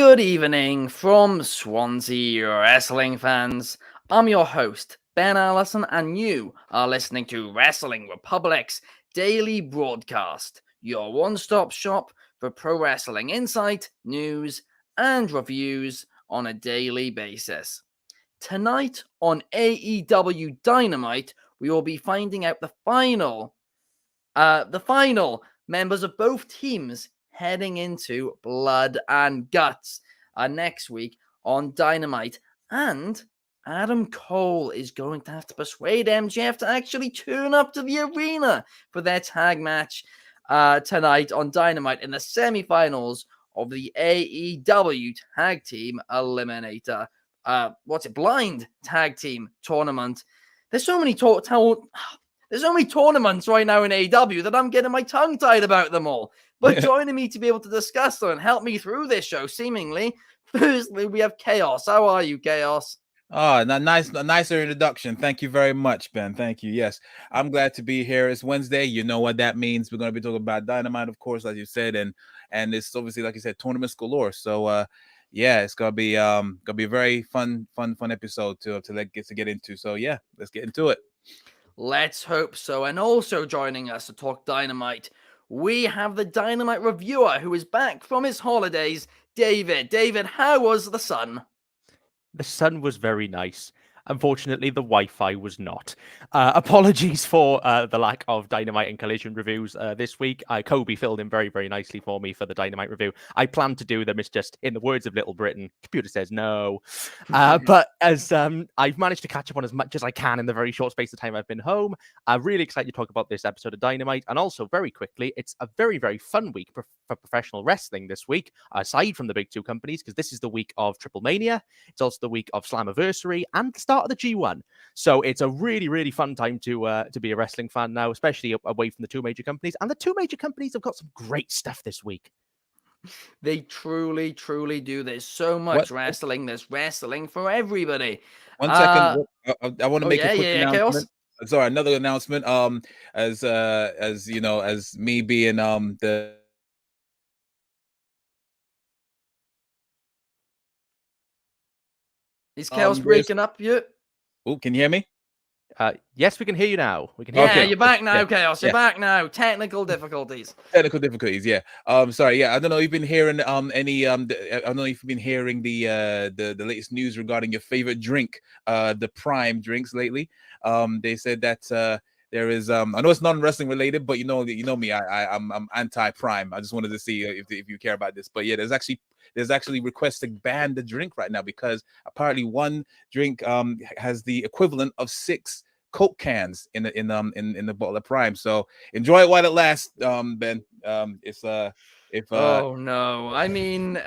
Good evening from Swansea wrestling fans. I'm your host, Ben Allison, and you are listening to Wrestling Republic's daily broadcast, your one-stop shop for pro wrestling insight, news, and reviews on a daily basis. Tonight on AEW Dynamite, we will be finding out the final members of both teams heading into Blood and Guts next week on Dynamite. And Adam Cole is going to have to persuade MJF to actually turn up to the arena for their tag match tonight on Dynamite in the semifinals of the AEW Tag Team Eliminator. Blind Tag Team Tournament. There's so many There's so many tournaments right now in AEW that I'm getting my tongue tied about them all. But joining me to be able to discuss them and help me through this show, seemingly, firstly, we have Chaos. How are you, Chaos? Oh, a nicer introduction. Thank you very much, Ben. Thank you. Yes, I'm glad to be here. It's Wednesday. You know what that means. We're going to be talking about Dynamite, of course, as you said, and it's obviously, like you said, tournaments galore. So, yeah, it's gonna be a very fun episode to get into. So, yeah, let's get into it. Let's hope so. And also joining us to talk Dynamite, we have the Dynamite reviewer who is back from his holidays, David. David, how was the sun? The sun was very nice. Unfortunately, the Wi-Fi was not. Apologies for the lack of Dynamite and Collision reviews this week. Kobe filled in very, very nicely for me for the Dynamite review. I plan to do them. It's just, in the words of Little Britain, computer says no. But as I've managed to catch up on as much as I can in the very short space of time I've been home, I'm really excited to talk about this episode of Dynamite. And also, very quickly, it's a very, very fun week for professional wrestling this week, aside from the big two companies, because this is the week of Triple Mania. It's also the week of Slammiversary and the start of the G1. So it's a really, really fun time to be a wrestling fan now, especially away from the two major companies. And the two major companies have got some great stuff this week. They truly, truly do. There's so much wrestling. There's wrestling for everybody. 1 second. I want to make a quick announcement. Chaos? Sorry, another announcement. As you know, as me being the Is Chaos breaking up yet? Oh, can you hear me? Yes, we can hear you now. We can hear you. You're back now, Chaos. You're back now. Technical difficulties. Yeah. Sorry. Yeah, I don't know if you've been hearing I don't know if you've been hearing the latest news regarding your favorite drink, the Prime drinks lately. They said that there is I know it's non-wrestling related, but you know me, I'm anti-Prime. I just wanted to see if you care about this. But yeah, there's actually requests to ban the drink right now because apparently one drink has the equivalent of 6 Coke cans in the bottle of Prime. So enjoy it while it lasts, Ben. Oh no, I mean,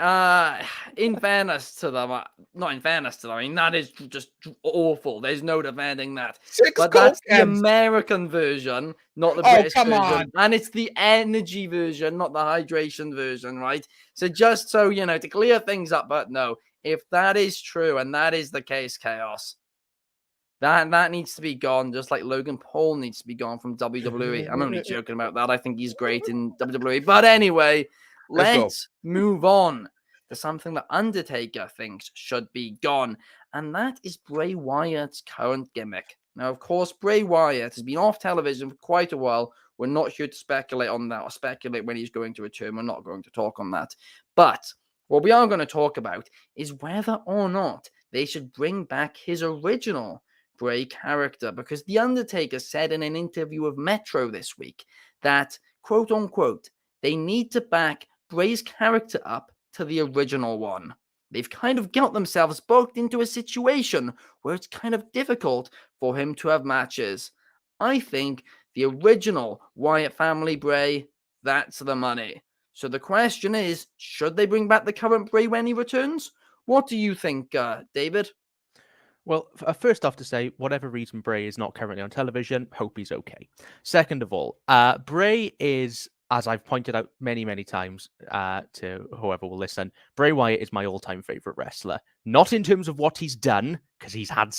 in fairness to them, not in fairness to them, I mean that is just awful. There's no defending that. But that's the American version, not the British version, and it's the energy version, not the hydration version, right? So just so you know, to clear things up. But no, if that is true and that is the case, Chaos, that needs to be gone, just like Logan Paul needs to be gone from WWE. I'm only joking about that. I think he's great in WWE. But anyway, let's move on to something that Undertaker thinks should be gone, and that is Bray Wyatt's current gimmick. Now, of course, Bray Wyatt has been off television for quite a while. We're not here to speculate on that or speculate when he's going to return. We're not going to talk on that. But what we are going to talk about is whether or not they should bring back his original Bray character, because The Undertaker said in an interview with Metro this week that, quote unquote, they need to back Bray's character up to the original one. They've kind of got themselves booked into a situation where it's kind of difficult for him to have matches. I think the original Wyatt family Bray, that's the money. So the question is, should they bring back the current Bray when he returns? What do you think, David? Well, first off to say, whatever reason Bray is not currently on television, hope he's okay. Second of all, Bray is, as I've pointed out many, many times to whoever will listen, Bray Wyatt is my all-time favorite wrestler. Not in terms of what he's done, because he's had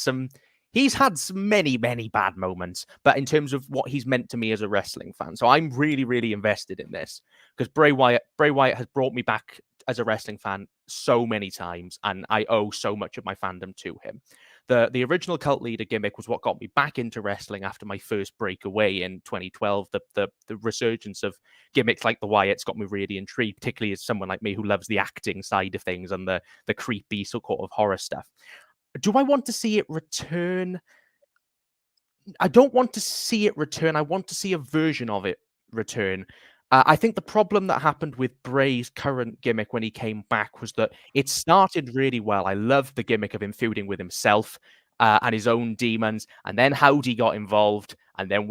many, many bad moments, but in terms of what he's meant to me as a wrestling fan. So I'm really, really invested in this because Bray Wyatt has brought me back as a wrestling fan so many times, and I owe so much of my fandom to him. The original cult leader gimmick was what got me back into wrestling after my first breakaway in 2012. The resurgence of gimmicks like the Wyatts got me really intrigued, particularly as someone like me who loves the acting side of things and the creepy sort of horror stuff. Do I want to see it return? I don't want to see it return. I want to see a version of it return. I think the problem that happened with Bray's current gimmick when he came back was that it started really well. I loved the gimmick of him feuding with himself and his own demons, and then Howdy got involved, and then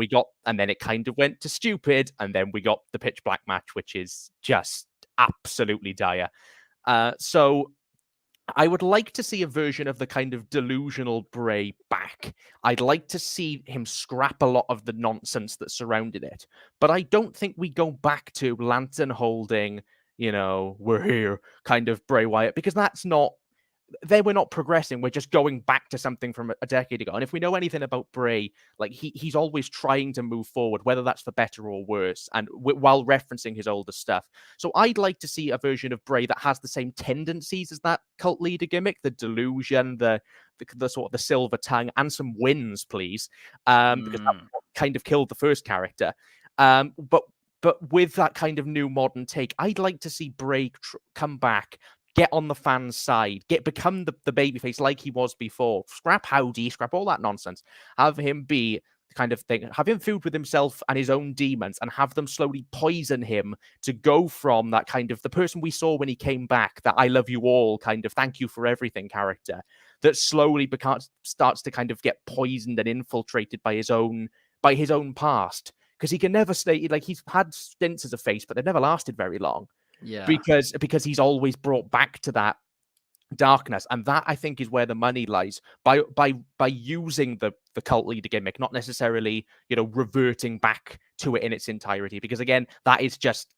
it kind of went to stupid, and then we got the pitch black match, which is just absolutely dire. So I would like to see a version of the kind of delusional Bray back. I'd like to see him scrap a lot of the nonsense that surrounded it. But I don't think we go back to lantern holding, we're here kind of Bray Wyatt, because that's not, we're not progressing. We're just going back to something from a decade ago. And if we know anything about Bray, like he's always trying to move forward, whether that's for better or worse, and while referencing his older stuff. So I'd like to see a version of Bray that has the same tendencies as that cult leader gimmick, the delusion, the sort of the silver tongue, and some wins, please, because that kind of killed the first character. But with that kind of new modern take, I'd like to see Bray come back, get on the fans' side, become the babyface like he was before. Scrap Howdy, scrap all that nonsense. Have him be the kind of thing, have him feud with himself and his own demons, and have them slowly poison him to go from that kind of the person we saw when he came back, that I love you all kind of thank you for everything character, that slowly starts to kind of get poisoned and infiltrated by his own past. Because he can never stay, like, he's had stints as a face, but they've never lasted very long. Yeah. Because he's always brought back to that darkness, and that I think is where the money lies by using the cult leader gimmick, not necessarily reverting back to it in its entirety. Because again, that's just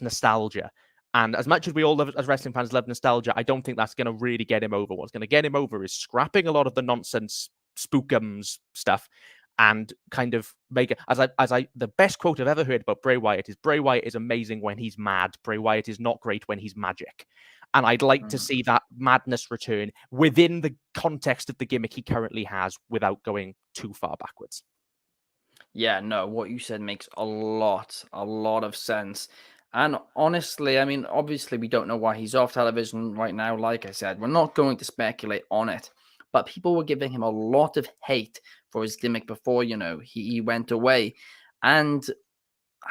nostalgia, and as much as we all love, as wrestling fans love nostalgia, I don't think that's going to really get him over. What's going to get him over is scrapping a lot of the nonsense spookums stuff, and kind of make it the best quote I've ever heard about Bray Wyatt is, Bray Wyatt is amazing when he's mad. Bray Wyatt is not great when he's magic. And I'd like to see that madness return within the context of the gimmick he currently has without going too far backwards. Yeah, no, what you said makes a lot of sense. And honestly, I mean, obviously we don't know why he's off television right now. Like I said, we're not going to speculate on it. But people were giving him a lot of hate for his gimmick before, he went away. And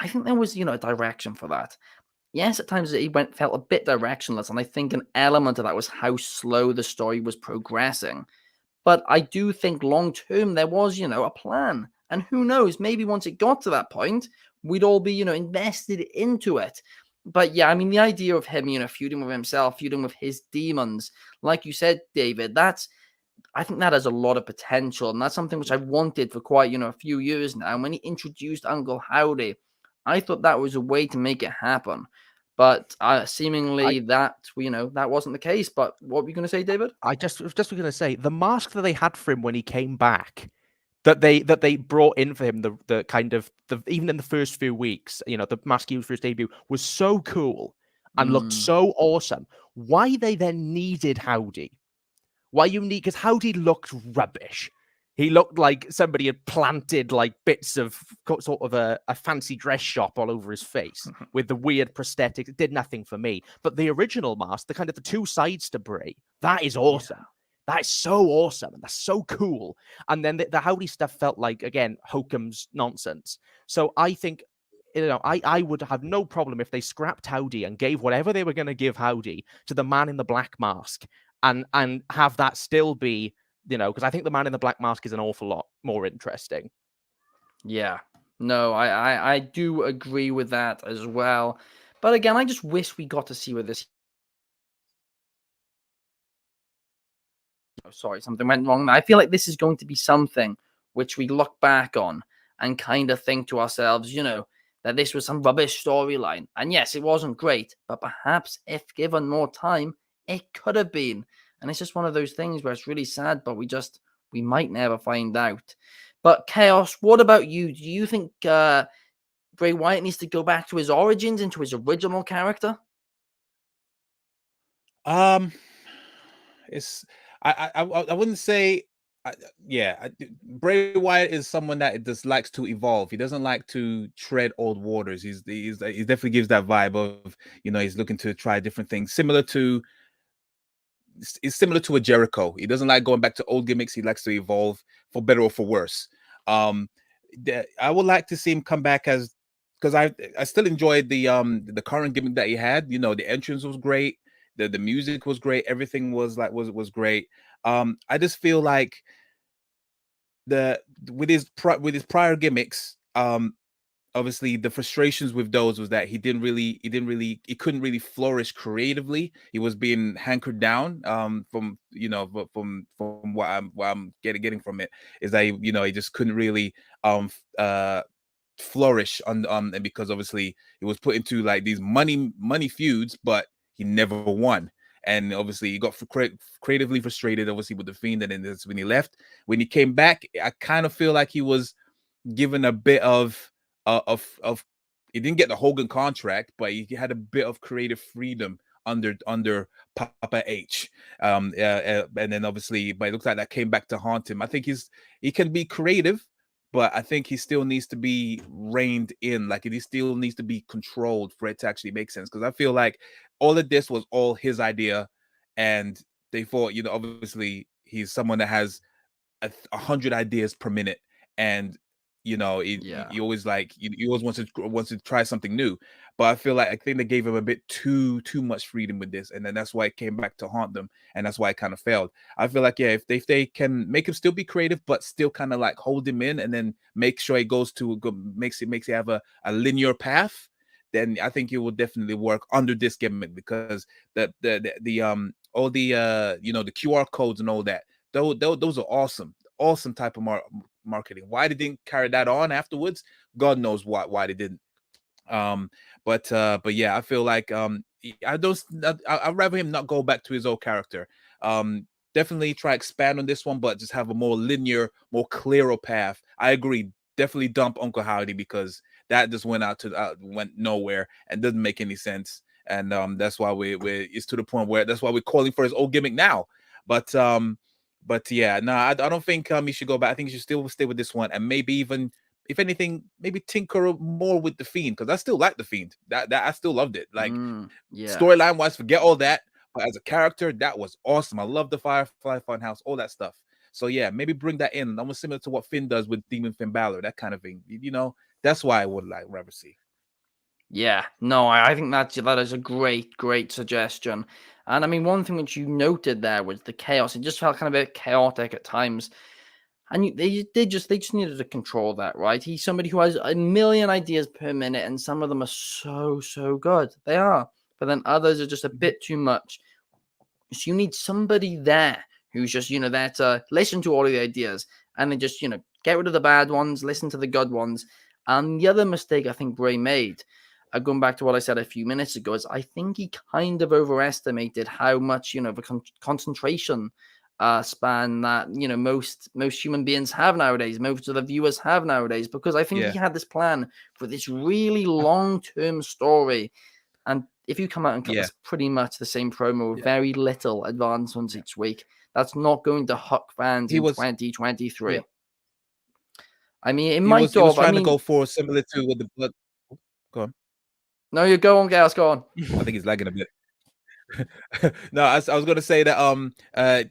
I think there was, a direction for that. Yes, at times he felt a bit directionless. And I think an element of that was how slow the story was progressing. But I do think long term there was, a plan. And who knows, maybe once it got to that point, we'd all be, invested into it. But yeah, I mean, the idea of him, feuding with himself, feuding with his demons, like you said, David, I think that has a lot of potential, and that's something which I wanted for quite, a few years now. And when he introduced Uncle Howdy, I thought that was a way to make it happen. But seemingly that wasn't the case. But what were you going to say, David? I was just going to say, the mask that they had for him when he came back, that they brought in for him, the kind of even in the first few weeks, the mask he used for his debut was so cool and looked so awesome. Why they then needed Howdy? Why you need? Because Howdy looked rubbish. He looked like somebody had planted like bits of sort of a fancy dress shop all over his face with the weird prosthetics. It did nothing for me. But the original mask, the two sides to Bray, that is awesome. Yeah. That is so awesome. And that's so cool. And then the Howdy stuff felt like, again, hokum's nonsense. So I think, I would have no problem if they scrapped Howdy and gave whatever they were going to give Howdy to the man in the black mask. And have that still be, because I think the man in the black mask is an awful lot more interesting. Yeah, no, I do agree with that as well. But again, I just wish we got to see where this. Oh, sorry, something went wrong. I feel like this is going to be something which we look back on and kind of think to ourselves, that this was some rubbish storyline. And yes, it wasn't great, but perhaps if given more time, it could have been. And it's just one of those things where it's really sad, but we might never find out. But Chaos, what about you? Do you think Bray Wyatt needs to go back to his origins, into his original character? Um, it's I wouldn't say. Bray Wyatt is someone that just likes to evolve. He doesn't like to tread old waters. He definitely gives that vibe of, he's looking to try different things, it's similar to a Jericho. He doesn't like going back to old gimmicks. He likes to evolve for better or for worse. I would like to see him come back because I still enjoyed the current gimmick that he had. The entrance was great. The music was great. Everything was great. I just feel like with his prior gimmicks, obviously the frustrations with those was that he couldn't really flourish creatively. He was being hankered down from what I'm getting from it, is that he just couldn't really flourish and because obviously he was put into like these money feuds, but he never won. And obviously he got creatively frustrated, obviously, with the Fiend, and then that's when he left. When he came back, I kind of feel like he was given a bit of he didn't get the Hogan contract, but he had a bit of creative freedom under Papa H. And then obviously, but it looks like that came back to haunt him. I think he can be creative, but I think he still needs to be reined in. Like, he still needs to be controlled for it to actually make sense. Because I feel like all of this was all his idea, and they thought, obviously he's someone that has 100 ideas per minute, and he always he always wants to try something new. But I think they gave him a bit too much freedom with this, and then that's why it came back to haunt them, and that's why it kind of failed. I feel like, if they can make him still be creative, but still kind of like hold him in, and then make sure he makes it have a linear path, then I think it will definitely work under this gimmick, because the all the the QR codes and all that, those are awesome type of marketing. Why they didn't carry that on afterwards, God knows why they didn't. But yeah, I feel like I'd rather him not go back to his old character. Definitely try expand on this one, but just have a more linear, more clearer path. I agree. Definitely dump Uncle Howdy, because that just went nowhere and doesn't make any sense. And that's why it's to the point where that's why we're calling for his old gimmick now. But yeah, no, I don't think he should go back. I think he should still stay with this one, and maybe even, if anything, maybe tinker more with the Fiend, because I still like the Fiend. That I still loved it. Like, storyline wise, forget all that. But as a character, that was awesome. I love the Firefly Funhouse, all that stuff. So yeah, maybe bring that in, almost similar to what Finn does with Demon Finn Balor, that kind of thing. That's why I would rather see. Yeah, no, I think that is a great suggestion. And I mean, one thing which you noted there was the chaos. It just felt kind of a bit chaotic at times. And they just needed to control that, right? He's somebody who has a million ideas per minute, and some of them are so good. They are. But then others are just a bit too much. So you need somebody there who's just, there to listen to all of the ideas, and then just, get rid of the bad ones, listen to the good ones. And the other mistake I think Bray made, going back to what I said a few minutes ago, is I think he kind of overestimated how much, the concentration span that, most human beings have nowadays, most of the viewers have nowadays, because I think he had this plan for this really long-term story. And if you come out and cut this pretty much the same promo with very little advancements each week, that's not going to hook fans in 2023. I mean, it might he was trying to go for similar to with the blood. Go on. No, you go on, Gas. Go on. I think he's lagging a bit. No, I was going to say that I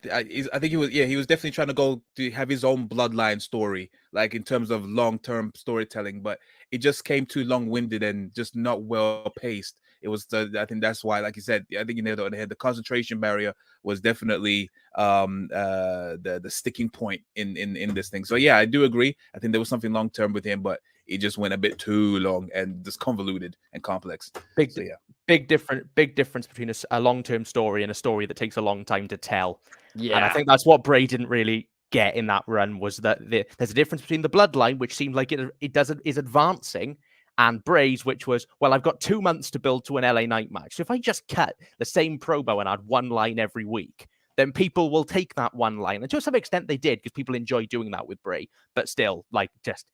think he was definitely trying to go to have his own bloodline story, like in terms of long-term storytelling, but it just came too long-winded and just not well paced. It was I think that's why, like you said, I think you nailed it on the head. The concentration barrier was definitely the sticking point in this thing. So yeah, I do agree. I think there was something long-term with him, but it just went a bit too long and just convoluted and complex. Big difference between a long-term story and a story that takes a long time to tell. Yeah. And I think that's what Bray didn't really get in that run, was that there's a difference between the bloodline, which seemed like is advancing, and Bray's, which was, well, I've got 2 months to build to an LA Knight match. So if I just cut the same promo and add one line every week, then people will take that one line. And to some extent they did, because people enjoy doing that with Bray. But still, like, just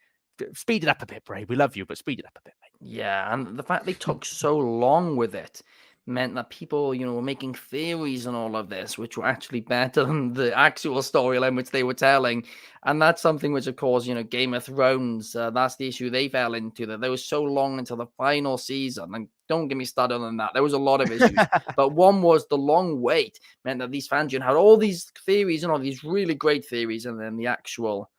speed it up a bit, Bray. We love you, but speed it up a bit, mate. Yeah, and the fact they took so long with it meant that people, were making theories and all of this, which were actually better than the actual storyline which they were telling. And that's something which, of course, Game of Thrones, that's the issue they fell into, that they were so long until the final season. And don't get me started on that. There was a lot of issues. But one was the long wait meant that these fans had all these theories and all these really great theories. And then the actual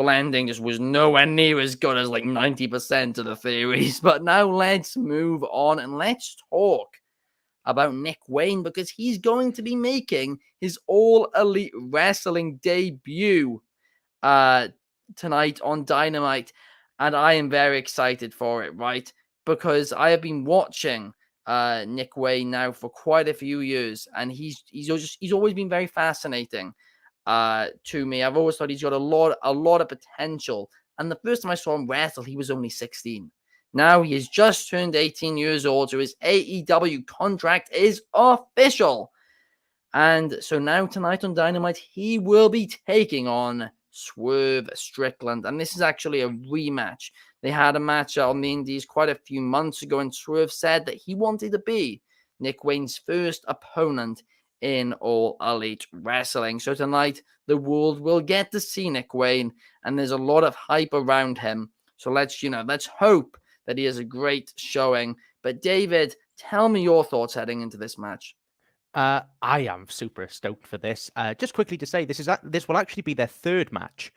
ending just was nowhere near as good as like 90% of the theories. But now let's move on and let's talk about Nick Wayne, because he's going to be making his All Elite Wrestling debut tonight on Dynamite. And I am very excited for it, right? Because I have been watching Nick Wayne now for quite a few years, and he's always been very fascinating to me. I've always thought he's got a lot of potential. And the first time I saw him wrestle, he was only 16. Now he has just turned 18 years old, so his AEW contract is official. And so now tonight on Dynamite, he will be taking on Swerve Strickland. And this is actually a rematch. They had a match on the Indies quite a few months ago, and Swerve said that he wanted to be Nick Wayne's first opponent in All Elite Wrestling. So tonight, the world will get to see Nick Wayne, and there's a lot of hype around him. So let's hope that he has a great showing. But David, tell me your thoughts heading into this match. I am super stoked for this. Just quickly to say, this will actually be their third match.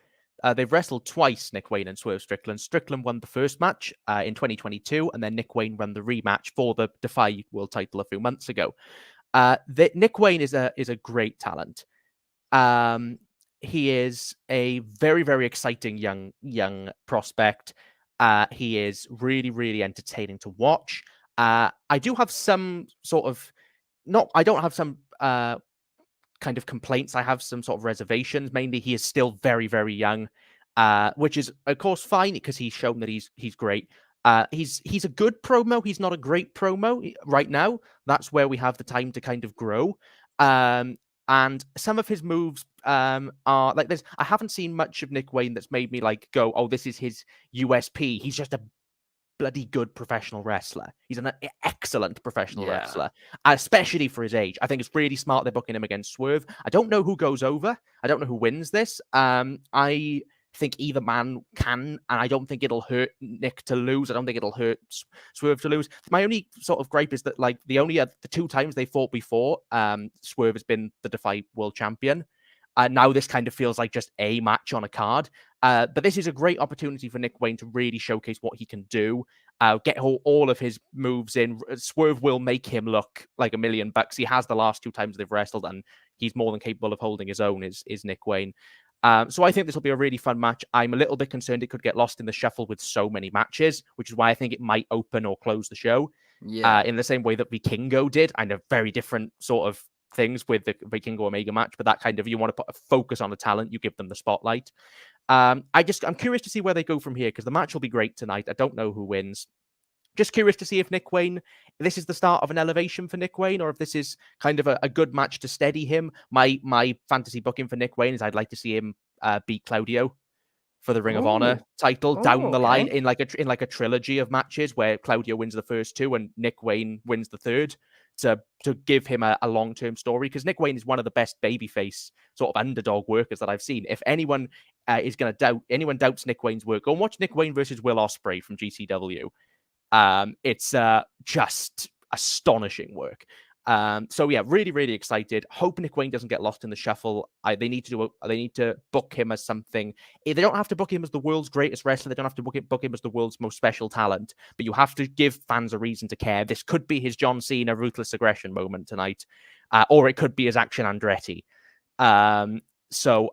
They've wrestled twice, Nick Wayne and Swerve Strickland. Strickland won the first match in 2022, and then Nick Wayne won the rematch for the Defy World title a few months ago. Nick Wayne is a great talent. He is a very, very exciting young prospect. He is really, really entertaining to watch. I do have some sort of I don't have some kind of complaints. I have some sort of reservations. Mainly, he is still very, very young, which is of course fine because he's shown that he's great. He's a good promo. He's not a great promo right now. That's where we have the time to kind of grow. And some of his moves are like this. I haven't seen much of Nick Wayne that's made me like go, oh, this is his USP. He's just a bloody good professional wrestler. He's an excellent professional wrestler, especially for his age. I think it's really smart they're booking him against Swerve. I don't know who goes over. I don't know who wins this. I think either man can, and I don't think it'll hurt Nick to lose. I don't think it'll hurt Swerve to lose. My only sort of gripe is that like the two times they fought before, Swerve has been the Defy World Champion. Now this kind of feels like just a match on a card. But this is a great opportunity for Nick Wayne to really showcase what he can do, get all of his moves in. Swerve will make him look like $1 million. He has the last two times they've wrestled, and he's more than capable of holding his own, is Nick Wayne. So I think this will be a really fun match. I'm a little bit concerned it could get lost in the shuffle with so many matches, which is why I think it might open or close the show. In the same way that Vikingo did. I know very different sort of things with the Vikingo Omega match, but that kind of, you want to put a focus on the talent, you give them the spotlight. I'm curious to see where they go from here, because the match will be great tonight. I don't know who wins. Just curious to see if Nick Wayne, this is the start of an elevation for Nick Wayne, or if this is kind of a good match to steady him. My fantasy booking for Nick Wayne is I'd like to see him beat Claudio for the Ring of Honor title down the line in like a trilogy of matches where Claudio wins the first two and Nick Wayne wins the third, to give him a long-term story, because Nick Wayne is one of the best babyface sort of underdog workers that I've seen. If anyone doubts Nick Wayne's work, go and watch Nick Wayne versus Will Ospreay from GCW. It's just astonishing work. So yeah, really, really excited. Hope Nick Wayne doesn't get lost in the shuffle. They need to book him as something. They don't have to book him as the world's greatest wrestler. They don't have to book him as the world's most special talent. But you have to give fans a reason to care. This could be his John Cena ruthless aggression moment tonight, or it could be his Action Andretti. So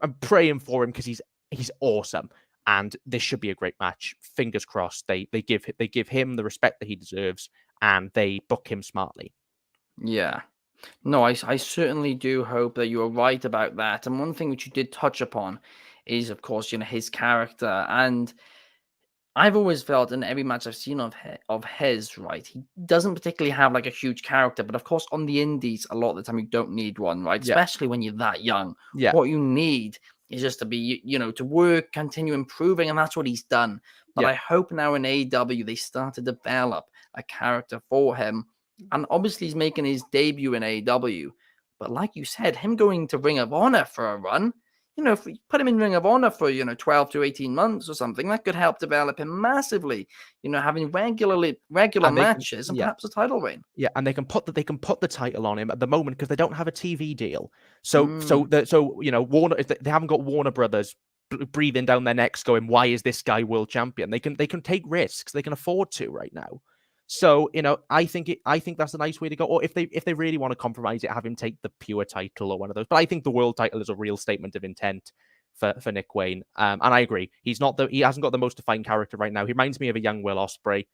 I'm praying for him because he's awesome. And this should be a great match. Fingers crossed. They give him the respect that he deserves, and they book him smartly. Yeah. No, I certainly do hope that you are right about that. And one thing which you did touch upon is, of course, his character. And I've always felt in every match I've seen of his, right, he doesn't particularly have like a huge character. But of course, on the indies, a lot of the time you don't need one, right? Yeah. Especially when you're that young. Yeah. What you need is just to be, to work, continue improving. And that's what he's done. But I hope now in AEW they start to develop a character for him. And obviously he's making his debut in AEW. But like you said, him going to Ring of Honor for a run, if we put him in Ring of Honor for, 12 to 18 months or something, that could help develop him massively. Having regular matches and perhaps a title reign. Yeah, and they can put the title on him at the moment because they don't have a TV deal. Warner, if they haven't got Warner Brothers breathing down their necks, going, "Why is this guy world champion?" They can take risks. They can afford to right now. So I think that's a nice way to go. Or if they really want to compromise it, have him take the pure title or one of those. But I think the world title is a real statement of intent for Nick Wayne. And I agree. He hasn't got the most defined character right now. He reminds me of a young Will Ospreay.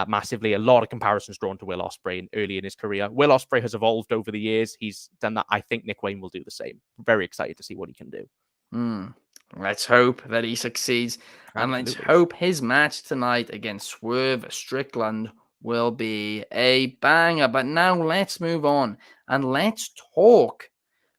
Massively, a lot of comparisons drawn to Will Ospreay early in his career. Will Ospreay has evolved over the years. He's done that. I think Nick Wayne will do the same. Very excited to see what he can do. Let's hope that he succeeds. And let's hope his match tonight against Swerve Strickland will be a banger. But now let's move on and let's talk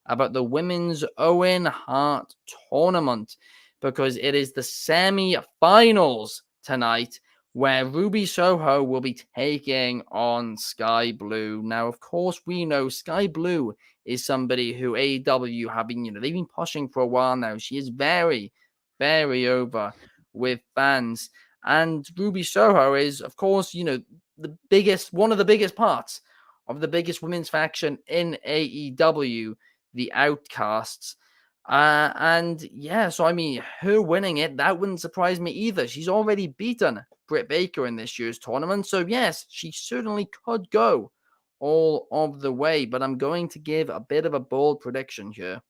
about the Women's Owen Hart Tournament, because it is the semi-finals tonight, where Ruby Soho will be taking on Sky Blue. Now, of course, we know Sky Blue is somebody who AEW have been, they've been pushing for a while now. She is very, very over with fans. And Ruby Soho is, of course, one of the biggest parts of the biggest women's faction in AEW, the Outcasts. So I mean, her winning it, that wouldn't surprise me either. She's already beaten Britt Baker in this year's tournament. So yes, she certainly could go all of the way, but I'm going to give a bit of a bold prediction here.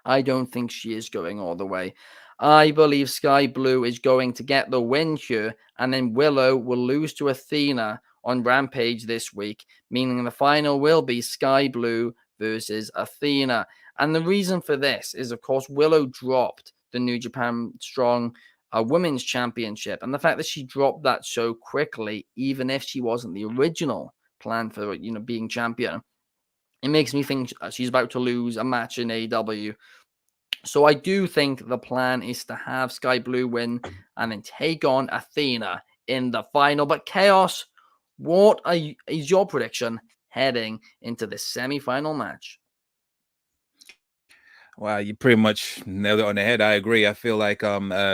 I don't think she is going all the way. I believe Sky Blue is going to get the win here, and then Willow will lose to Athena on Rampage this week, meaning the final will be Sky Blue versus Athena. And the reason for this is, of course, Willow dropped the New Japan Strong Women's Championship. And the fact that she dropped that so quickly, even if she wasn't the original plan for, being champion, it makes me think she's about to lose a match in AEW. So I do think the plan is to have Sky Blue win and then take on Athena in the final. But Chaos, what is your prediction heading into this semi-final match? Wow, you pretty much nailed it on the head. I agree. I feel like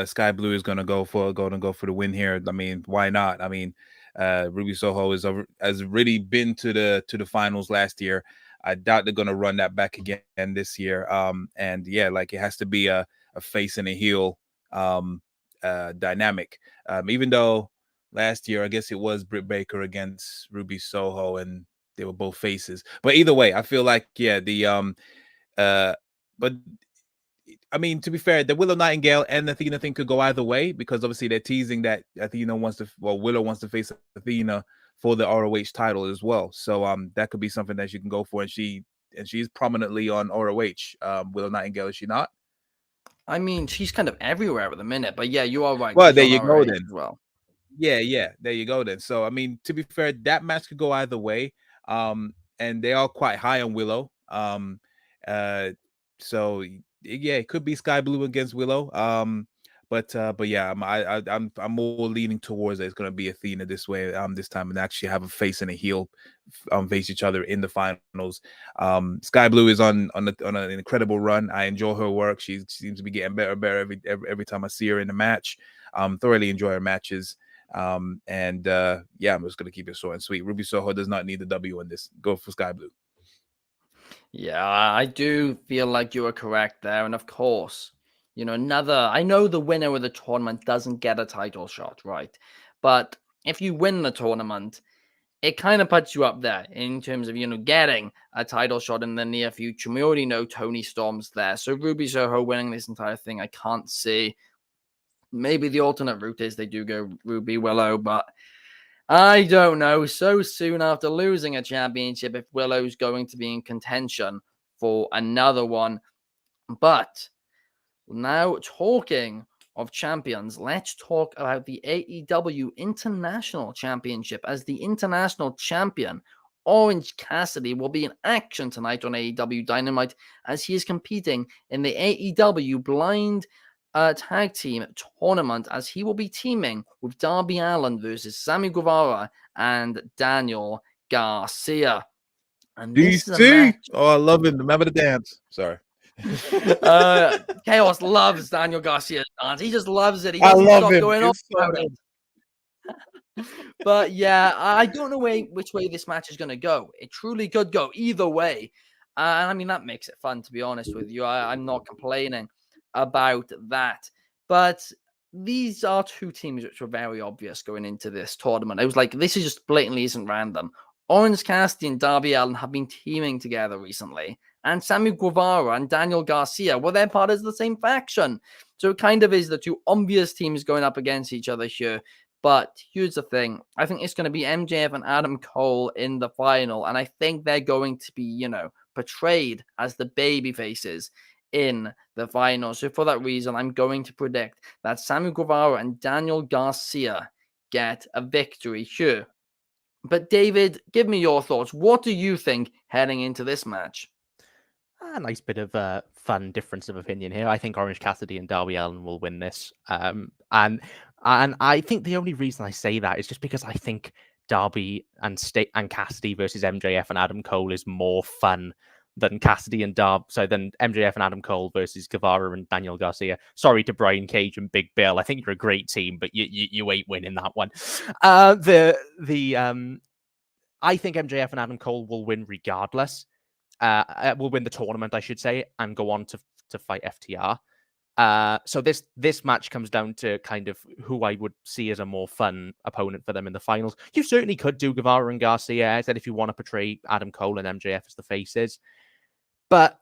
Sky Blue is gonna go for the win here. I mean, why not? I mean, Ruby Soho has really been to the finals last year. I doubt they're gonna run that back again this year. And yeah, like it has to be a face and a heel dynamic. Even though last year I guess it was Britt Baker against Ruby Soho and they were both faces. But either way, I feel like but I mean, to be fair, the Willow Nightingale and Athena thing could go either way, because obviously they're teasing that Willow wants to face Athena for the ROH title as well. So that could be something that she can go for, and she's prominently on ROH. Willow Nightingale, is she not? I mean, she's kind of everywhere at the minute, but yeah, you are right. Well, there you go then. As well. Yeah, there you go then. So I mean, to be fair, that match could go either way. And they are quite high on Willow. So yeah, it could be Sky Blue against Willow. But yeah, I'm more leaning towards that it's gonna be Athena this way this time, and actually have a face and a heel face each other in the finals. Sky Blue is on an incredible run. I enjoy her work. She seems to be getting better and better every time I see her in the match. Thoroughly enjoy her matches. Yeah, I'm just gonna keep it short and sweet. Ruby Soho does not need the W in this. Go for Sky Blue. Yeah, I do feel like you are correct there. And of course, I know the winner of the tournament doesn't get a title shot, right? But if you win the tournament, it kind of puts you up there in terms of, getting a title shot in the near future. We already know Tony Storm's there. So Ruby Soho winning this entire thing, I can't see. Maybe the alternate route is they do go Ruby Willow, but I don't know. So soon after losing a championship, if Willow's going to be in contention for another one. But now, talking of champions, let's talk about the AEW International Championship. As the international champion, Orange Cassidy will be in action tonight on AEW Dynamite as he is competing in the AEW Blind tag team tournament, as he will be teaming with Darby Allin versus Sammy Guevara and Daniel Garcia. And this is a match. Oh, I love it. Remember the dance. Sorry. Chaos loves Daniel Garcia's dance. He just loves it. He I doesn't love stop him. going on It's so about good. it. But yeah, I don't know which way this match is going to go. It truly could go either way. And I mean, that makes it fun, to be honest with you. I'm not complaining about that. But these are two teams which were very obvious going into this tournament. It was like, this is just blatantly isn't random. Orange Cassidy and Darby Allin have been teaming together recently. And Sammy Guevara and Daniel Garcia, well, they're part of the same faction. So it kind of is the two obvious teams going up against each other here. But here's the thing. I think it's going to be MJF and Adam Cole in the final. And I think they're going to be, portrayed as the baby faces in the final. So for that reason, I'm going to predict that Sammy Guevara and Daniel Garcia get a victory here. But David, give me your thoughts. What do you think heading into this match? A nice bit of fun difference of opinion here. I think Orange Cassidy and Darby Allin will win this. And I think the only reason I say that is just because I think Darby and Cassidy versus MJF and Adam Cole is more fun than Cassidy and than MJF and Adam Cole versus Guevara and Daniel Garcia. Sorry to Brian Cage and Big Bill. I think you're a great team, but you ain't winning that one. I think MJF and Adam Cole will win regardless. Will win the tournament, I should say, and go on to fight FTR. So this match comes down to kind of who I would see as a more fun opponent for them in the finals. You certainly could do Guevara and Garcia. I said if you want to portray Adam Cole and MJF as the faces, but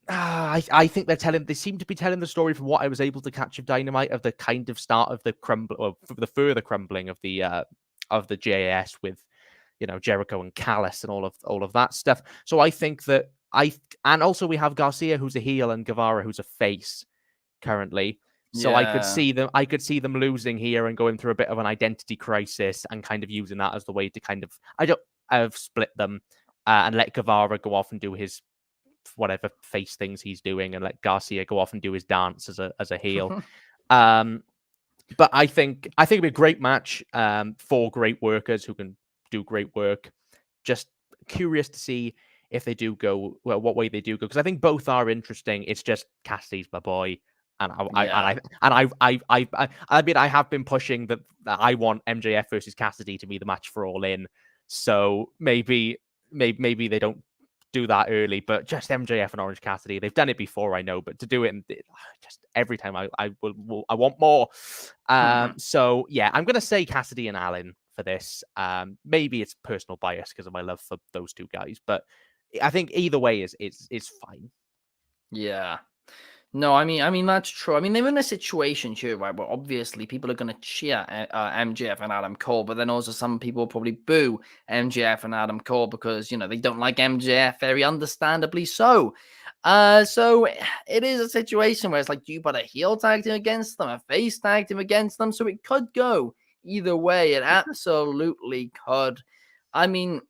I think they seem to be telling the story from what I was able to catch of Dynamite of the kind of start of the the further crumbling of the JAS with Jericho and Callis and all of that stuff. So I think that and also we have Garcia who's a heel and Guevara who's a face currently. So yeah. I could see them losing here and going through a bit of an identity crisis and kind of using that as the way to kind of split them and let Guevara go off and do his whatever face things he's doing and let Garcia go off and do his dance as a heel. But I think it'd be a great match for great workers who can do great work. Just curious to see if they do go, well, what way they do go, because I think both are interesting. It's just Cassidy's my boy, and I mean I have been pushing that I want MJF versus Cassidy to be the match for All In. So maybe they don't do that early, but just MJF and Orange Cassidy, they've done it before, I know, but to do it just every time I want more. So yeah, I'm gonna say Cassidy and Allin for this. Maybe it's personal bias because of my love for those two guys, but I think either way is fine. Yeah. No, I mean that's true. I mean, they're in a situation here, right, where obviously people are going to cheer MJF and Adam Cole, but then also some people will probably boo MJF and Adam Cole because, they don't like MJF, very understandably so. So it is a situation where it's like, do you put a heel tag team against them, a face tag team against them? So it could go either way. It absolutely could. I mean,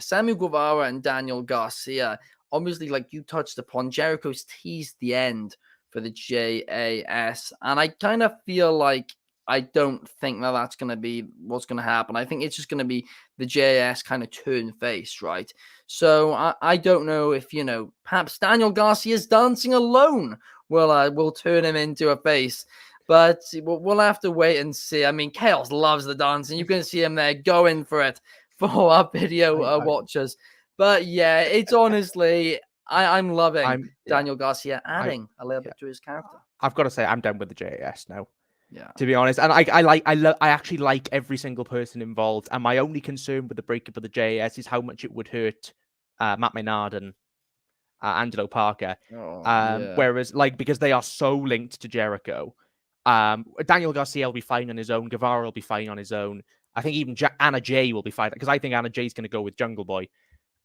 Sammy Guevara and Daniel Garcia, obviously, like you touched upon, Jericho's teased the end for the JAS. And I kind of feel like I don't think that that's going to be what's going to happen. I think it's just going to be the JAS kind of turn face, right? So I don't know if, perhaps Daniel Garcia's dancing alone will turn him into a face. But we'll have to wait and see. I mean, Chaos loves the dancing. You can see him there going for it for our video watchers. But yeah, it's honestly, I'm loving Daniel Garcia adding a little bit to his character. I've got to say, I'm done with the JAS now. Yeah, to be honest, and I actually like every single person involved. And my only concern with the breakup of the JAS is how much it would hurt Matt Menard and Angelo Parker. Whereas, because they are so linked to Jericho, Daniel Garcia will be fine on his own. Guevara will be fine on his own. I think even Anna Jay will be fine because I think Anna Jay's going to go with Jungle Boy.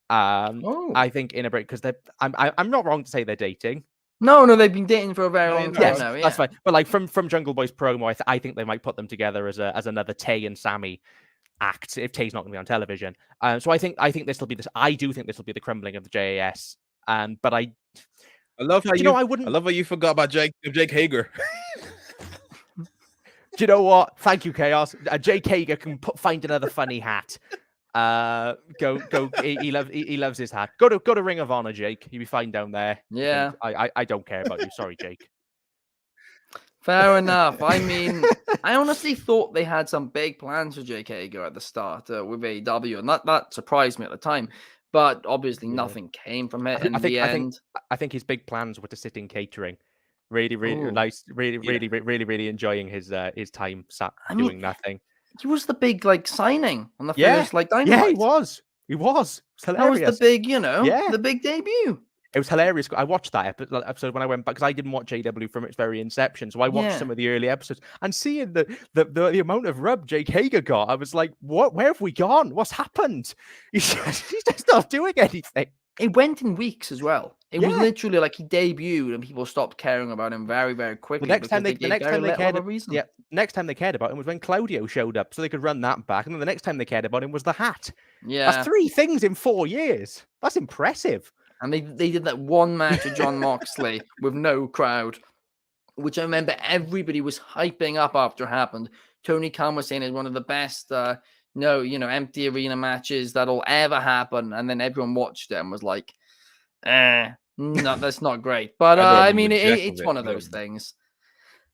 I think in a break because I'm not wrong to say they're dating. No, they've been dating for a very long time now. Yeah. That's fine. But from Jungle Boy's promo, I think they might put them together as another Tay and Sammy act if Tay's not going to be on television. So I think this will be this. I do think this will be the crumbling of the JAS. But I love how I love how you forgot about Jake Hager. Do you know what? Thank you, Chaos. Jake Hager can find another funny hat. Go. He loves his hat. Go to Ring of Honor, Jake. You'll be fine down there. Yeah. I don't care about you. Sorry, Jake. Fair enough. I mean, I honestly thought they had some big plans for Jake Hager at the start with AEW, and that surprised me at the time. But obviously, nothing came from it in the end. I think his big plans were to sit in catering. Really nice. Really enjoying his time sat doing nothing. He was the big signing on the first Dynamite. Yeah, he was. It was hilarious. That was the big, the big debut. It was hilarious. I watched that episode when I went back because I didn't watch AEW from its very inception. So I watched some of the early episodes and seeing the amount of rub Jake Hager got, I was like, "What? Where have we gone? What's happened?" He's just not doing anything. It went in weeks as well. It was literally like he debuted and people stopped caring about him very, very quickly. The next time they cared about him was when Claudio showed up, so they could run that back. And then the next time they cared about him was the hat. Yeah, that's 3 things in 4 years. That's impressive. And they did that one match with Jon Moxley with no crowd, which I remember everybody was hyping up after it happened. Tony Khan was saying it's one of the best, empty arena matches that'll ever happen. And then everyone watched it and was like, no, that's not great. But I mean, it's one of those things.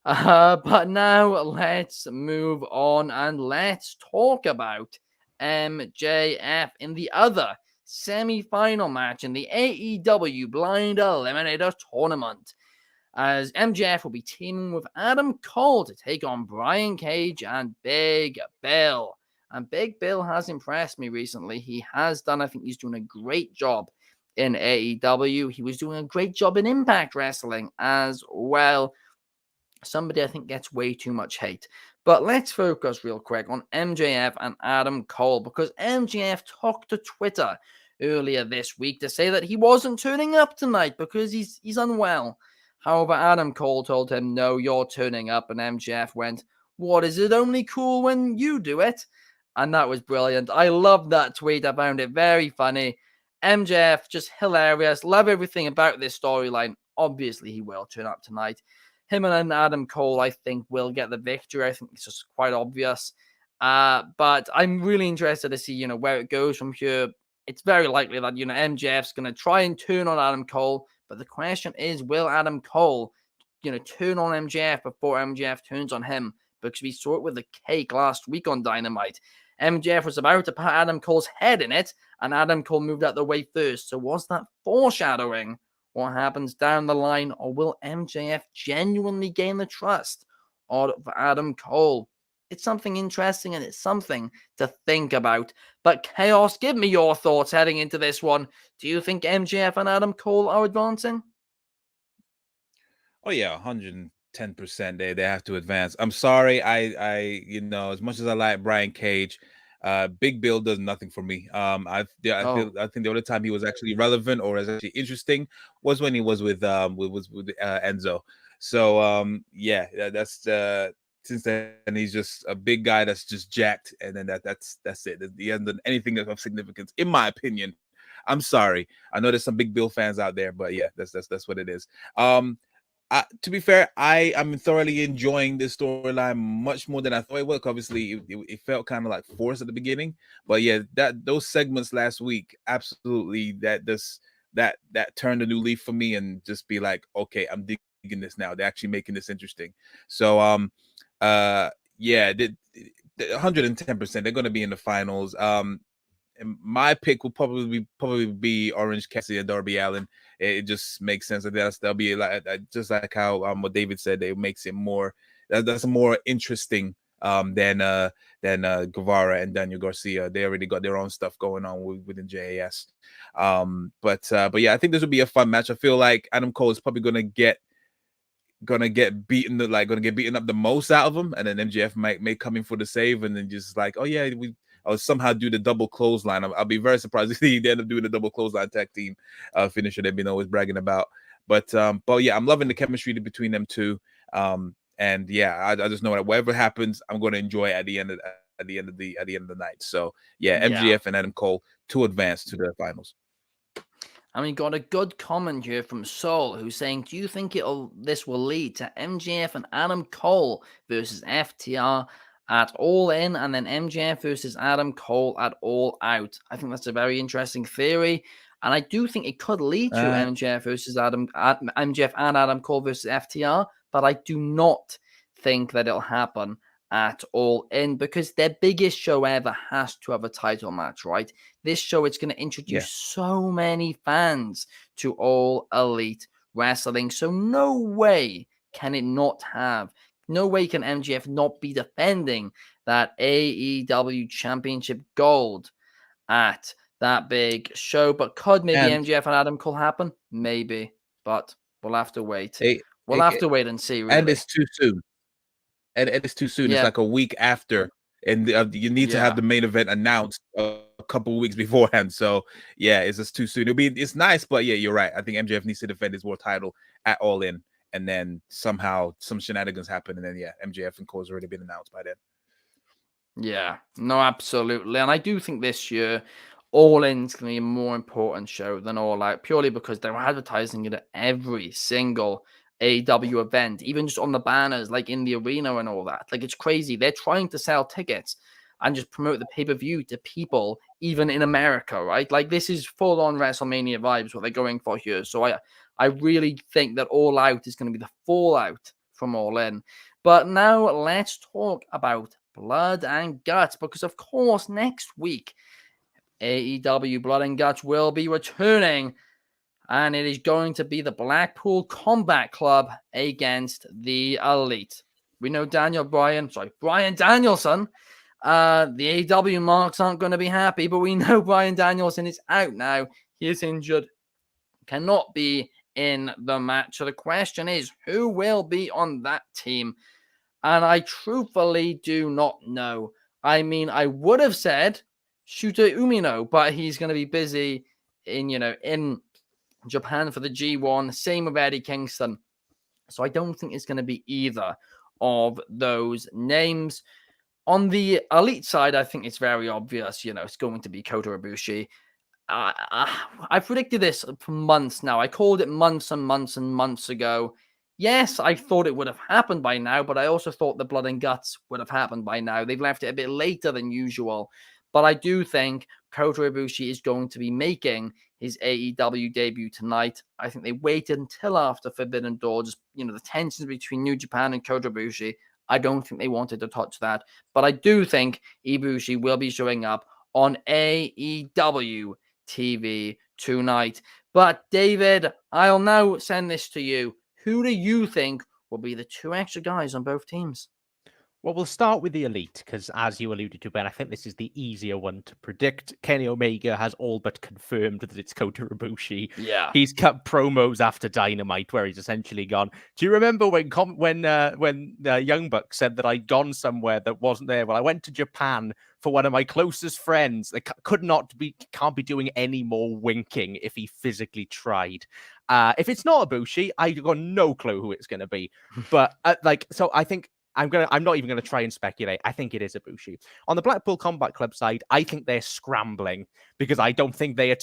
But now let's move on and let's talk about MJF in the other semi-final match in the AEW Blind Eliminator Tournament, as MJF will be teaming with Adam Cole to take on Brian Cage and Big Bill. And Big Bill has impressed me recently. He has done, I think he's doing a great job in AEW. He was doing a great job in Impact Wrestling as well. Somebody I think gets way too much hate. But let's focus real quick on MJF and Adam Cole, because MJF took to Twitter earlier this week to say that he wasn't turning up tonight because he's unwell. However, Adam Cole told him, "No, you're turning up," and MJF went, "What, is it only cool when you do it?" And that was brilliant. I loved that tweet. I found it very funny. MJF, just hilarious. Love everything about this storyline. Obviously, he will turn up tonight. Him and Adam Cole, I think, will get the victory. I think it's just quite obvious. But I'm really interested to see, where it goes from here. It's very likely that, MJF's going to try and turn on Adam Cole. But the question is, will Adam Cole, turn on MJF before MJF turns on him? Because we saw it with the cake last week on Dynamite. MJF was about to put Adam Cole's head in it, and Adam Cole moved out the way first. So was that foreshadowing what happens down the line, or will MJF genuinely gain the trust of Adam Cole? It's something interesting, and it's something to think about. But Chaos, give me your thoughts heading into this one. Do you think MJF and Adam Cole are advancing? Oh yeah, 110%. They have to advance. I'm sorry, I as much as I like Brian Cage, Big Bill does nothing for me. I think the only time he was actually relevant or was actually interesting was when he was with Enzo. So that's since then he's just a big guy that's just jacked, and then that's it. He hasn't done anything of significance, in my opinion. I'm sorry. I know there's some Big Bill fans out there, but yeah, that's what it is. To be fair, I'm thoroughly enjoying this storyline much more than I thought it would. Obviously, it felt kind of like forced at the beginning, but yeah, those segments last week, absolutely, that turned a new leaf for me, and just be like, okay, I'm digging this now. They're actually making this interesting. So, 110%. They're going to be in the finals. And my pick will probably be Orange Cassidy and Darby Allin. It just makes sense that that'll be like just like how what David said. It makes it more that's more interesting than Guevara and Daniel Garcia. They already got their own stuff going on within JAS. But yeah, I think this will be a fun match. I feel like Adam Cole is probably gonna get beaten up the most out of him, and then MJF may come in for the save, and then just like, oh yeah, I'll somehow do the double clothesline. I'll be very surprised if they end up doing the double clothesline tag team finisher they've been always bragging about. But yeah, I'm loving the chemistry between them two. And yeah, I just know that whatever happens, I'm going to enjoy it at the end of the night. So yeah, MJF and Adam Cole to advance to the finals. And we got a good comment here from Sol, who's saying, do you think this will lead to MJF and Adam Cole versus FTR at All In, and then MJF versus Adam Cole at All Out? I think that's a very interesting theory, and I do think it could lead to MJF and Adam Cole versus FTR, but I do not think that it'll happen at All In, because their biggest show ever has to have a title match, right? This show is going to introduce so many fans to All Elite Wrestling, so no way can it not have, no way can MJF not be defending that AEW Championship gold at that big show. But could maybe MJF and Adam Cole happen? Maybe, but we'll have to wait. We'll have to wait and see, really. And it's too soon. And it's too soon. It's like a week after, and you need to have the main event announced a couple of weeks beforehand. So it's just too soon. It's nice, but you're right. I think MJF needs to defend his world title at All In, and then somehow some shenanigans happen, and then MJF and Cole's already been announced by then. Yeah, no, absolutely. And I do think this year All In's going to be a more important show than All Out, purely because they're advertising it at every single AEW event, even just on the banners, like in the arena and all that. Like, it's crazy. They're trying to sell tickets and just promote the pay-per-view to people, even in America, right? Like, this is full-on WrestleMania vibes, what they're going for here. So I really think that All Out is going to be the fallout from All In. But now let's talk about Blood and Guts, because, of course, next week, AEW Blood and Guts will be returning, and it is going to be the Blackpool Combat Club against the Elite. We know Bryan Danielson. The AEW marks aren't going to be happy, but we know Bryan Danielson is out now. He is injured, cannot be in the match. So the question is, who will be on that team? And I truthfully do not know. I mean, I would have said Shota Umino, but he's going to be busy in Japan for the G1. Same with Eddie Kingston. So I don't think it's going to be either of those names. On the Elite side, I think it's very obvious. It's going to be Kota Ibushi. I predicted this for months now. I called it months and months and months ago. Yes, I thought it would have happened by now, but I also thought the Blood and Guts would have happened by now. They've left it a bit later than usual. But I do think Kota Ibushi is going to be making his AEW debut tonight. I think they waited until after Forbidden Door, just, the tensions between New Japan and Kota Ibushi. I don't think they wanted to touch that. But I do think Ibushi will be showing up on AEW TV tonight. But David, I'll now send this to you. Who do you think will be the two extra guys on both teams? Well, we'll start with the Elite, because as you alluded to, Ben, I think this is the easier one to predict. Kenny Omega has all but confirmed that it's Kota Ibushi. Yeah. He's cut promos after Dynamite where he's essentially gone. Do you remember when Young Buck said that I'd gone somewhere that wasn't there? Well, I went to Japan for one of my closest friends. They can't be doing any more winking if he physically tried. If it's not Ibushi, I've got no clue who it's going to be. But so I think I'm not even going to try and speculate. I think it is Ibushi. On the Blackpool Combat Club side, I think they're scrambling, because I don't think they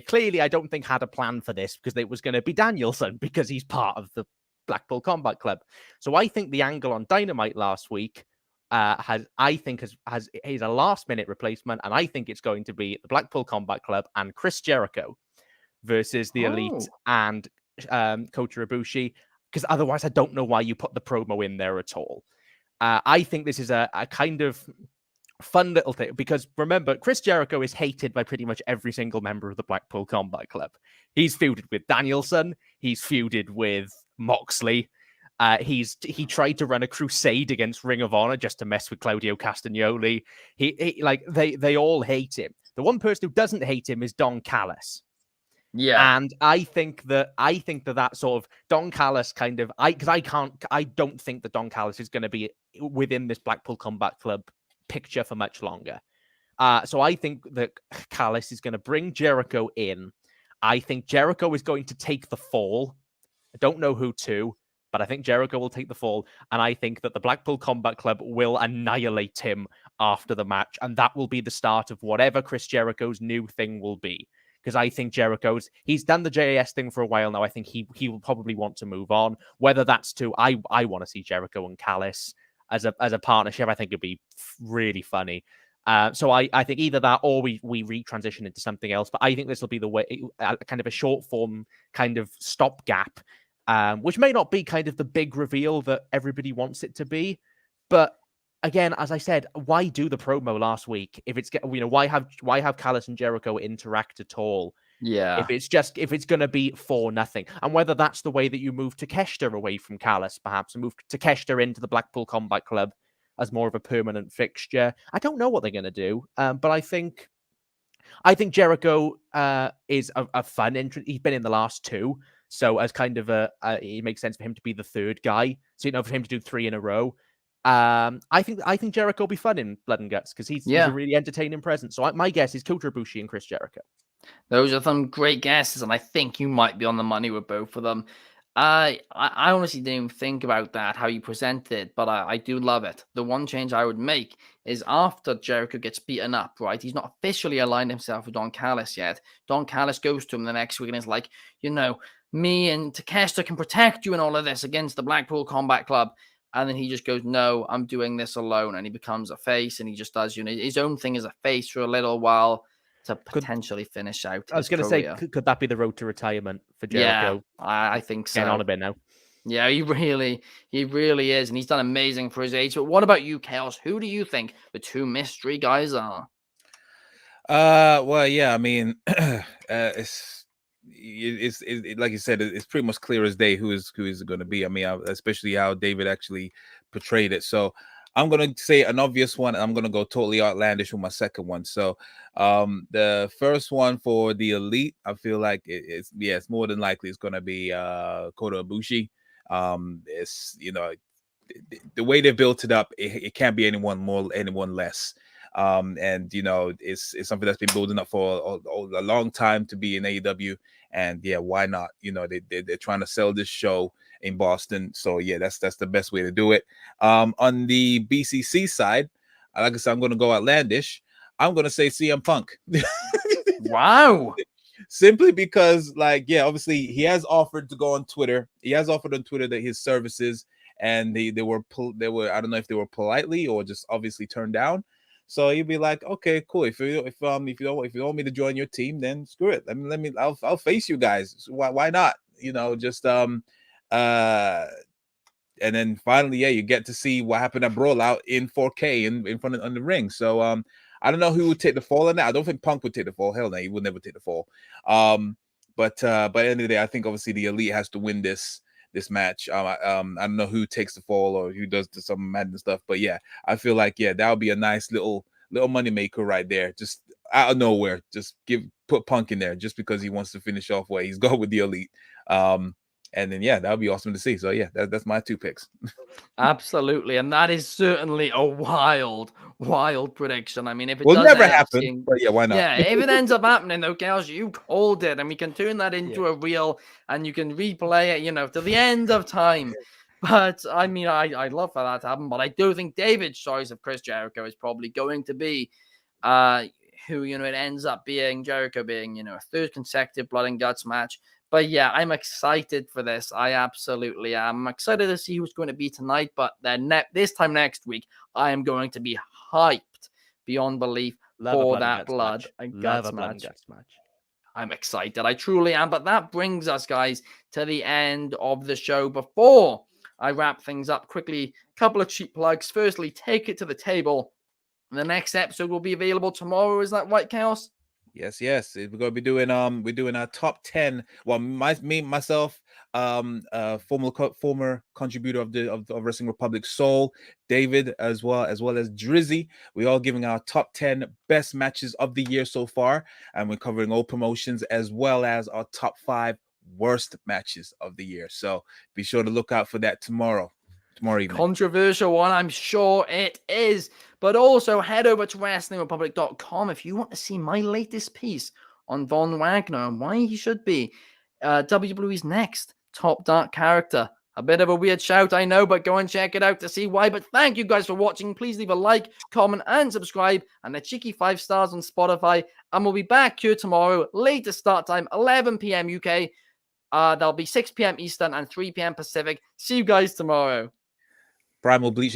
clearly, I don't think, had a plan for this, because it was going to be Danielson, because he's part of the Blackpool Combat Club. So I think the angle on Dynamite last week is a last minute replacement, and I think it's going to be the Blackpool Combat Club and Chris Jericho versus the Elite and Kota Ibushi. Because otherwise, I don't know why you put the promo in there at all. I think this is a kind of fun little thing, because remember, Chris Jericho is hated by pretty much every single member of the Blackpool Combat Club. He's feuded with Danielson. He's feuded with Moxley. He tried to run a crusade against Ring of Honor just to mess with Claudio Castagnoli. They all hate him. The one person who doesn't hate him is Don Callis. Yeah, and I think that sort of Don Callis kind of I don't think that Don Callis is going to be within this Blackpool Combat Club picture for much longer. So I think that Callis is going to bring Jericho in. I think Jericho is going to take the fall. I don't know who to, but I think Jericho will take the fall. And I think that the Blackpool Combat Club will annihilate him after the match. And that will be the start of whatever Chris Jericho's new thing will be. because I think he's done the JAS thing for a while now. I think he will probably want to move on. Whether that's to I want to see Jericho and Callis as a partnership. I think it'd be really funny. So I think either that or we retransition into something else. But I think this will be the way, kind of a short form kind of stopgap, which may not be kind of the big reveal that everybody wants it to be. But again, as I said, why do the promo last week if it's why have Callis and Jericho interact at all? Yeah. If it's going to be for nothing, and whether that's the way that you move Takeshita away from Callis, perhaps, and move Takeshita into the Blackpool Combat Club as more of a permanent fixture. I don't know what they're going to do, but I think Jericho is a fun entrant. He's been in the last two, so as kind of it makes sense for him to be the third guy. So for him to do 3 in a row. I think Jericho will be fun in Blood and Guts because he's a really entertaining presence. So my guess is Kota Ibushi and Chris Jericho. Those are some great guesses, and I think you might be on the money with both of them. I honestly didn't even think about that, how you presented it, but I do love it. The one change I would make is after Jericho gets beaten up, right? He's not officially aligned himself with Don Callis yet. Don Callis goes to him the next week and is like, me and Takeshita can protect you in all of this against the Blackpool Combat Club. And then he just goes, no, I'm doing this alone. And he becomes a face, and he just does, his own thing as a face for a little while to potentially finish out. I was going to say, could that be the road to retirement for Jericho? Yeah, I think so. Getting on a bit now. Yeah, he really is, and he's done amazing for his age. But what about you, Chaos? Who do you think the 2 mystery guys are? Well, yeah, I mean, it's like you said, it's pretty much clear as day who is going to be. I mean, especially how David actually portrayed it. So I'm going to say an obvious one, and I'm going to go totally outlandish with my second one. So the first one for the Elite, I feel like it's more than likely it's going to be Kota Ibushi. It's, the way they built it up, it can't be anyone more, anyone less. And it's something that's been building up for a long time to be in AEW, and why not? They're trying to sell this show in Boston, so that's the best way to do it. On the BCC side, like I said, I'm going to go outlandish. I'm going to say CM Punk. Wow. Simply because, obviously he has offered to go on Twitter. He has offered on Twitter that his services, and they were I don't know if they were politely or just obviously turned down. So you'd be like, okay, cool. If you don't want me to join your team, then screw it. I'll face you guys. Why not? And then finally, you get to see what happened at Brawlout in 4K in front of on the ring. So I don't know who would take the fall in that. I don't think Punk would take the fall. Hell no, he would never take the fall. But by the end of the day, I think obviously the Elite has to win this match. I don't know who takes the fall or who does some madness stuff, but I feel like that would be a nice little money maker right there, just out of nowhere. Just put Punk in there just because he wants to finish off where he's going with the Elite. And then that would be awesome to see. So that's my 2 picks. Absolutely, and that is certainly a wild prediction. I mean, if it will does never happen, but why not? Yeah, if it ends up happening, though, girls, you called it, and we can turn that into a reel, and you can replay it, to the end of time. But I mean, I'd love for that to happen, but I do think David's choice of Chris Jericho is probably going to be who it ends up being, Jericho being a 3rd consecutive Blood and Guts match. But I'm excited for this. I absolutely am. I'm excited to see who's going to be tonight. But then this time next week, I am going to be hyped beyond belief for that Blood and Guts match. I'm excited. I truly am. But that brings us, guys, to the end of the show. Before I wrap things up quickly, a couple of cheap plugs. Firstly, Take It to the Table. The next episode will be available tomorrow. Is that right, Chaos? Yes. We're going to be doing we're doing our top 10. Well, myself, former contributor of Wrestling Republic Soul, David, as well as Drizzy. We're all giving our top 10 best matches of the year so far, and we're covering all promotions as well as our top 5 worst matches of the year. So be sure to look out for that tomorrow evening. Controversial one, I'm sure it is. But also head over to WrestlingRepublic.com if you want to see my latest piece on Von Wagner and why he should be WWE's next top dark character. A bit of a weird shout, I know, but go and check it out to see why. But thank you guys for watching. Please leave a like, comment, and subscribe, and a cheeky 5 stars on Spotify. And we'll be back here tomorrow, latest start time, 11 p.m. UK. That'll be 6 p.m. Eastern and 3 p.m. Pacific. See you guys tomorrow. Primal Bleach